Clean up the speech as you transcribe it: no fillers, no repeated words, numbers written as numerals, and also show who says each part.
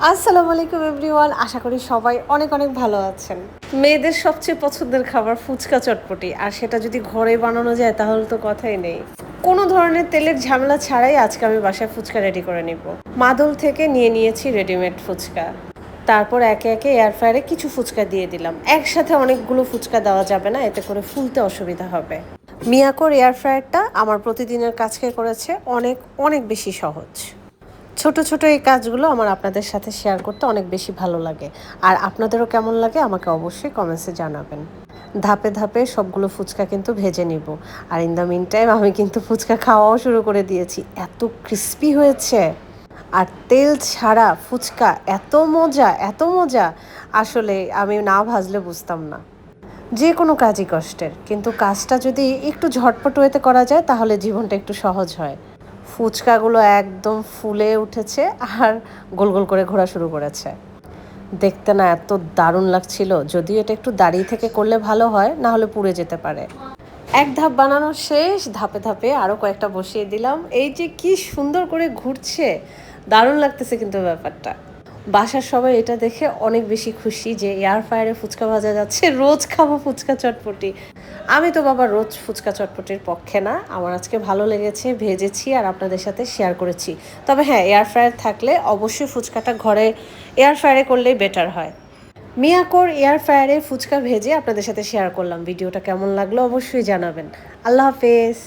Speaker 1: আসসালামু আলাইকুম এভরিওয়ান, আশা করি সবাই অনেক অনেক ভালো আছেন। মেয়েদের সবচেয়ে পছন্দের খাবার ফুচকা চটপটি, আর সেটা যদি ঘরে বানানো যায় তাহলে তো কথাই নেই। কোনো ধরনের তেলের ঝামেলা ছাড়াই আজকে আমি বাসায় ফুচকা রেডি করে নিব। মাদল থেকে নিয়ে নিয়েছি রেডিমেড ফুচকা। তারপর একে একে এয়ার ফ্রায়ারে কিছু ফুচকা দিয়ে দিলাম। একসাথে অনেকগুলো ফুচকা দেওয়া যাবে না, এতে করে ফুলতে অসুবিধা হবে। মিয়াকোর এয়ার ফ্রায়ারটা আমার প্রতিদিনের কাজকে করেছে অনেক অনেক বেশি সহজ। ছোট ছোট এই কাজগুলো আমার আপনাদের সাথে শেয়ার করতে অনেক বেশি ভালো লাগে। আর আপনাদেরও কেমন লাগে আমাকে অবশ্যই কমেন্টসে জানাবেন। ধাপে ধাপে সবগুলো ফুচকা কিন্তু ভেজে নিব। আর ইন দ্য মিন টাইম আমি কিন্তু ফুচকা খাওয়াও শুরু করে দিয়েছি। এত ক্রিস্পি হয়েছে, আর তেল ছাড়া ফুচকা এত মজা, এত মজা! আসলে আমি না ভাজলে বুঝতাম না। যে কোনো কাজই কষ্টের, কিন্তু কাজটা যদি একটু ঝটপট ওয়েতে করা যায় তাহলে জীবনটা একটু সহজ হয়। ফুচকাগুলো একদম ফুলে উঠেছে আর গোল গোল করে ঘোরা শুরু করেছে। দেখতে না এত দারুণ লাগছিল, যদিও এটা একটু দাঁড়িয়ে থেকে করলে ভালো হয়, না হলে পুড়ে যেতে পারে। এক ধাপ বানানো শেষ, ধাপে ধাপে আরও কয়েকটা বসিয়ে দিলাম। এই যে কি সুন্দর করে ঘুরছে, দারুণ লাগতেছে কিন্তু ব্যাপারটা। বাসার সবাই এটা দেখে অনেক বেশি খুশি যে এয়ার ফ্রায়ারে ফুচকা ভাজা যাচ্ছে, রোজ খাবো ফুচকা চটপটি। আমি তো বাবা রোজ ফুচকা চটপটির পক্ষে না, আমার আজকে ভালো লেগেছে, ভেজেছি আর আপনাদের সাথে শেয়ার করেছি। তবে হ্যাঁ, এয়ার ফ্রায়ার থাকলে অবশ্যই ফুচকাটা ঘরে এয়ার ফ্রায়ারে করলেই বেটার হয়। মিয়াকোর এয়ার ফ্রায়ারে ফুচকা ভেজে আপনাদের সাথে শেয়ার করলাম। ভিডিওটা কেমন লাগলো অবশ্যই জানাবেন। আল্লাহ হাফেজ।